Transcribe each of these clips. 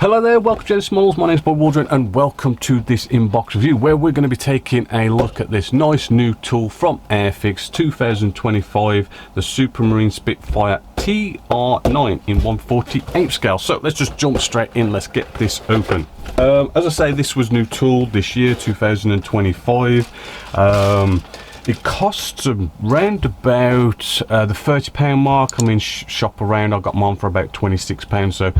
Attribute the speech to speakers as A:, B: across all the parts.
A: Hello there, welcome to Genesis Models. My name is Bob Waldron and welcome to this inbox review where we're going to be taking a look at this nice new tool from Airfix 2025, the Supermarine Spitfire TR.9 in 1/48 scale. So let's just jump straight in, let's get this open. As I say, this was new tool this year, 2025. It costs around about the £30 mark. I mean, shop around, I got mine for about £26, so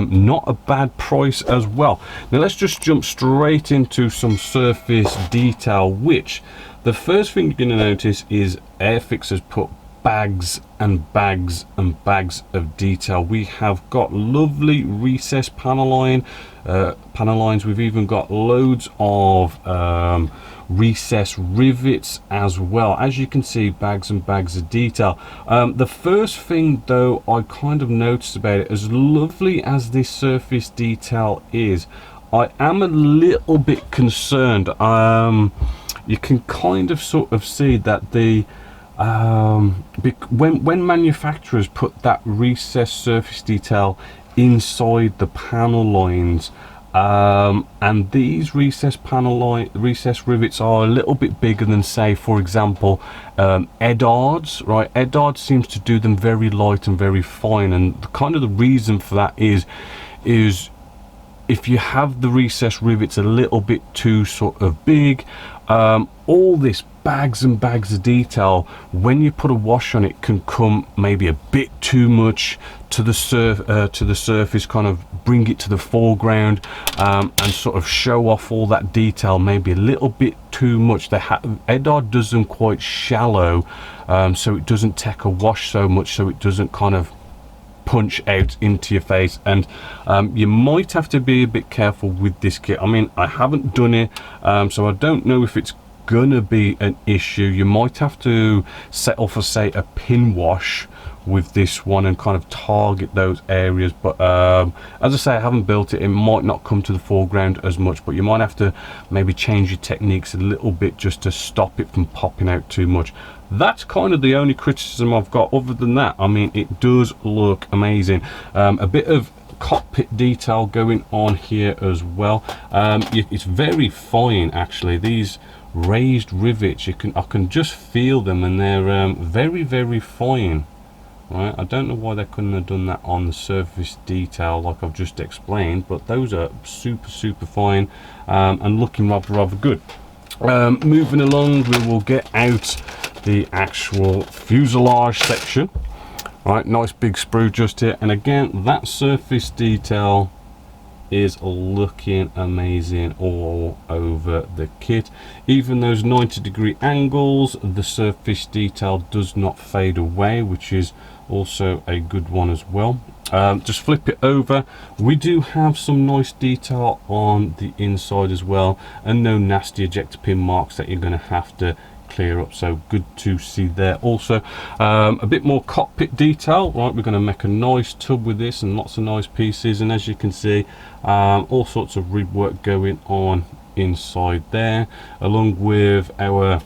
A: not a bad price as well. Now let's just jump straight into some surface detail, which the first thing you're going to notice is Airfix has put bags and bags and bags of detail. We have got lovely recessed panel lines. We've even got loads of recessed rivets as well. As you can see, bags and bags of detail. The first thing though I kind of noticed about it, as lovely as this surface detail is, I am a little bit concerned. You can kind of sort of see that the when manufacturers put that recessed surface detail inside the panel lines, and these recessed rivets are a little bit bigger than, say, for example, Edards, right? Edards seems to do them very light and very fine, and kind of the reason for that is if you have the recessed rivets a little bit too sort of big, all this bags and bags of detail, when you put a wash on it, can come maybe a bit too much to the surface, kind of bring it to the foreground, and sort of show off all that detail maybe a little bit too much. Edard does them quite shallow, so it doesn't take a wash so much, so it doesn't kind of punch out into your face, and you might have to be a bit careful with this kit. I mean, I haven't done it, so I don't know if it's gonna be an issue. You might have to set off, say, a pin wash with this one and kind of target those areas, but as I say, I haven't built it. It might not come to the foreground as much, but you might have to maybe change your techniques a little bit just to stop it from popping out too much. That's kind of the only criticism I've got. Other than that, I mean, it does look amazing. A bit of cockpit detail going on here as well. It's very fine actually. These raised rivets, I can just feel them, and they're very, very fine. Right, I don't know why they couldn't have done that on the surface detail like I've just explained, but those are super fine, and looking rather good. Moving along, we will get out the actual fuselage section. Right, nice big sprue just here, and again, that surface detail is looking amazing all over the kit. Even those 90-degree angles, the surface detail does not fade away, which is also a good one as well. Just flip it over, we do have some nice detail on the inside as well, and no nasty ejector pin marks that you're going to have to clear up, so good to see there. Also a bit more cockpit detail. Right, we're going to make a nice tub with this and lots of nice pieces, and as you can see, all sorts of rib work going on inside there, along with our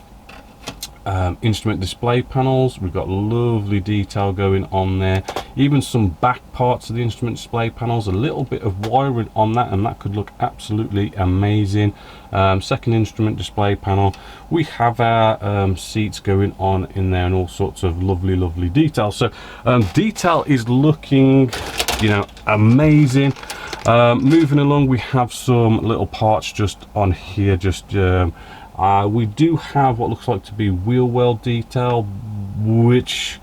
A: instrument display panels. We've got lovely detail going on there, even some back parts of the instrument display panels, a little bit of wiring on that, and that could look absolutely amazing. Second instrument display panel, we have our seats going on in there, and all sorts of lovely detail. So detail is looking, you know, amazing. Moving along, we have some little parts just on here, just we do have what looks like to be wheel well detail, which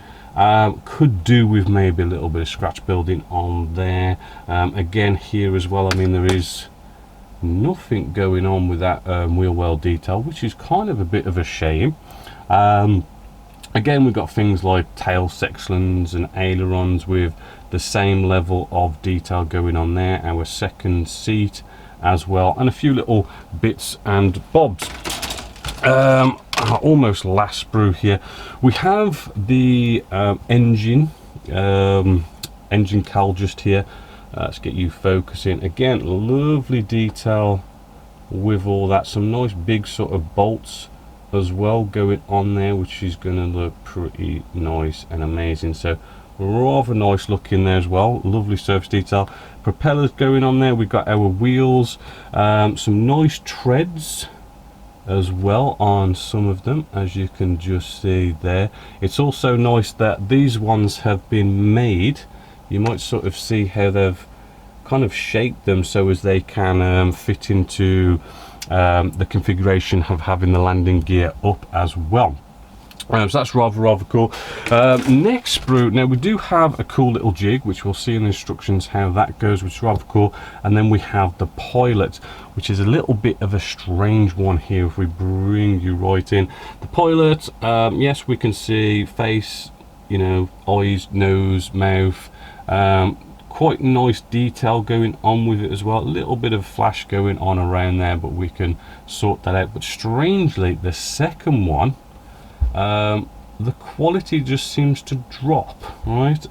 A: could do with maybe a little bit of scratch building on there. Again, here as well, I mean, there is nothing going on with that wheel well detail, which is kind of a bit of a shame. Again, we've got things like tail sections and ailerons with the same level of detail going on there. Our second seat as well, and a few little bits and bobs. Almost last sprue here, we have the engine cowl just here. Let's get you focusing again. Lovely detail with all that, some nice big sort of bolts as well going on there, which is going to look pretty nice and amazing. So rather nice looking there as well. Lovely surface detail. Propellers going on there. We've got our wheels, some nice treads as well on some of them, as you can just see there. It's also nice that these ones have been made, you might sort of see how they've kind of shaped them so as they can fit into the configuration of having the landing gear up as well. So that's rather cool. Next sprue, now we do have a cool little jig, which we'll see in the instructions how that goes, which is rather cool. And then we have the pilot, which is a little bit of a strange one here. If we bring you right in, the pilot, yes, we can see face, you know, eyes, nose, mouth, quite nice detail going on with it as well. A little bit of flash going on around there, but we can sort that out. But strangely, the second one, the quality just seems to drop, right?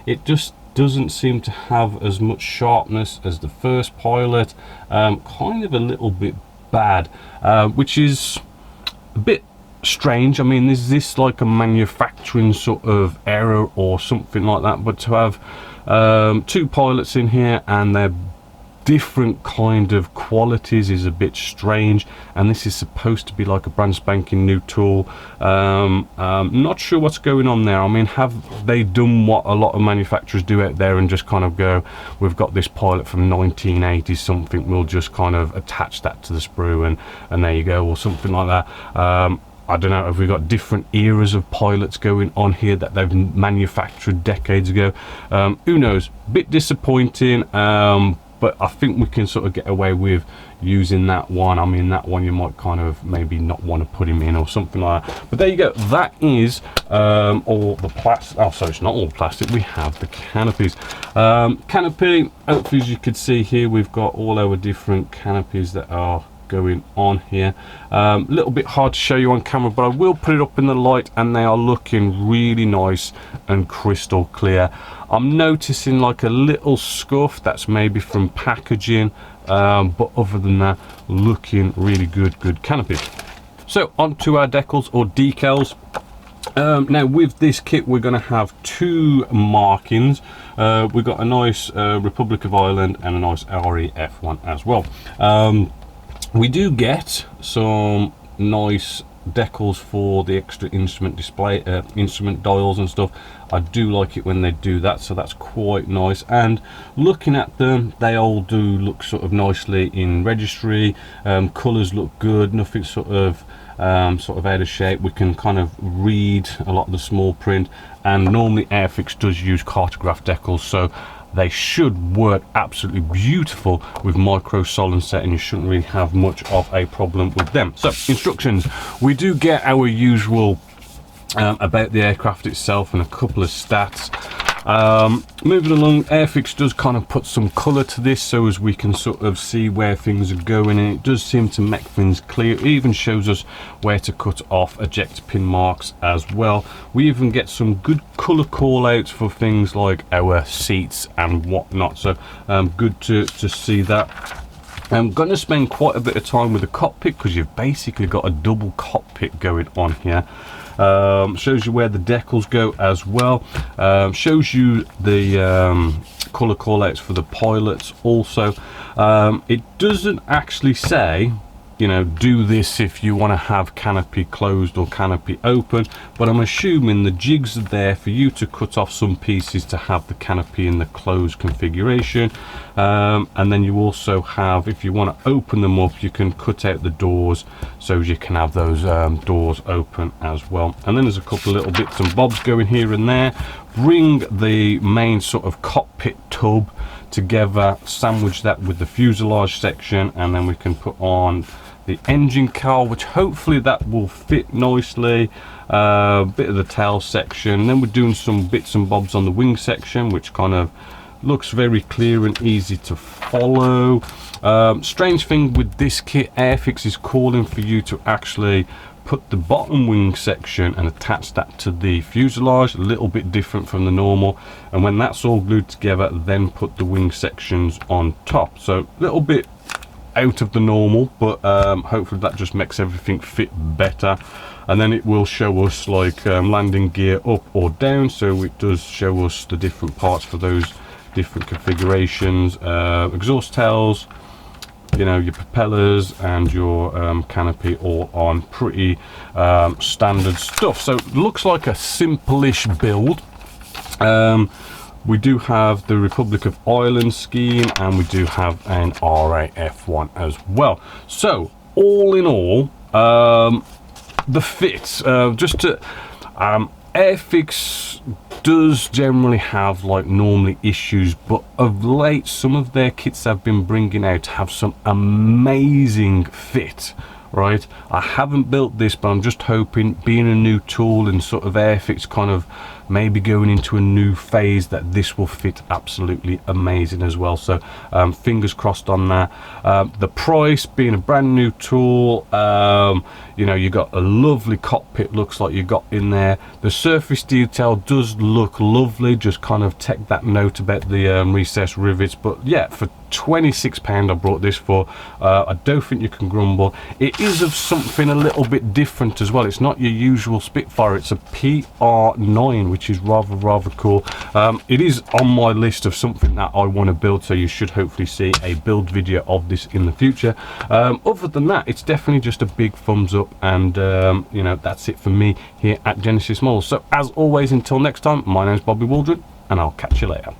A: It just doesn't seem to have as much sharpness as the first pilot. Kind of a little bit bad, which is a bit strange. I mean, is this like a manufacturing sort of error or something like that? But to have two pilots in here and they're different kind of qualities is a bit strange, and this is supposed to be like a brand spanking new tool. Not sure what's going on there. I mean, have they done what a lot of manufacturers do out there and just kind of go, we've got this pilot from 1980 something, we'll just kind of attach that to the sprue and there you go, or something like that. I don't know, have we got different eras of pilots going on here that they've manufactured decades ago? Who knows? Bit disappointing, but I think we can sort of get away with using that one. I mean, that one you might kind of maybe not want to put him in or something like that. But there you go. That is all the plastic. Oh, sorry, it's not all plastic. We have the canopies. Canopy, hopefully as you can see here, we've got all our different canopies that are going on here. A little bit hard to show you on camera, but I will put it up in the light, and they are looking really nice and crystal clear. I'm noticing like a little scuff that's maybe from packaging, but other than that, looking really good canopies. So on to our decals or decals. Now with this kit we're going to have two markings. We've got a nice Republic of Ireland and a nice REF one as well. We do get some nice decals for the extra instrument display, instrument dials and stuff. I do like it when they do that, so that's quite nice. And looking at them, they all do look sort of nicely in registry. Colors look good, nothing sort of out of shape. We can kind of read a lot of the small print, and normally Airfix does use cartograph decals, so they should work absolutely beautiful with micro solid set, and you shouldn't really have much of a problem with them. So instructions, we do get our usual about the aircraft itself and a couple of stats. Moving along, Airfix does kind of put some colour to this so as we can sort of see where things are going, and it does seem to make things clear. It even shows us where to cut off ejector pin marks as well. We even get some good colour call outs for things like our seats and whatnot, so good to see that. I'm going to spend quite a bit of time with the cockpit because you've basically got a double cockpit going on here. Shows you where the decals go as well. Shows you the colour callouts for the pilots also. It doesn't actually say, you know, do this if you want to have canopy closed or canopy open, but I'm assuming the jigs are there for you to cut off some pieces to have the canopy in the closed configuration. And then you also have, if you want to open them up, you can cut out the doors so you can have those doors open as well. And then there's a couple of little bits and bobs going here and there. Bring the main sort of cockpit tub together, sandwich that with the fuselage section, and then we can put on the engine cowl, which hopefully that will fit nicely. Bit of the tail section, then we're doing some bits and bobs on the wing section, which kind of looks very clear and easy to follow. Strange thing with this kit, Airfix is calling for you to actually put the bottom wing section and attach that to the fuselage, a little bit different from the normal, and when that's all glued together, then put the wing sections on top. So a little bit out of the normal, but hopefully that just makes everything fit better. And then it will show us like landing gear up or down, so it does show us the different parts for those different configurations. Exhaust tails, you know, your propellers and your canopy, all on pretty standard stuff. So it looks like a simple-ish build. We do have the Republic of Ireland scheme, and we do have an RAF one as well. So all in all, the fit, just to Airfix does generally have like normally issues, but of late some of their kits have been bringing out have some amazing fit, right? I haven't built this, but I'm just hoping, being a new tool and sort of Airfix kind of maybe going into a new phase, that this will fit absolutely amazing as well. So fingers crossed on that. The price being a brand new tool, you know, you got a lovely cockpit, looks like you got in there. The surface detail does look lovely, just kind of take that note about the recessed rivets. But yeah, for £26 I brought this for. I don't think you can grumble. It is of something a little bit different as well. It's not your usual Spitfire, it's a TR.9, which is rather cool. It is on my list of something that I want to build, so you should hopefully see a build video of this in the future. Other than that, it's definitely just a big thumbs up, and you know, that's it for me here at Genesis Models. So as always, until next time, my name is Bobby Waldron, and I'll catch you later.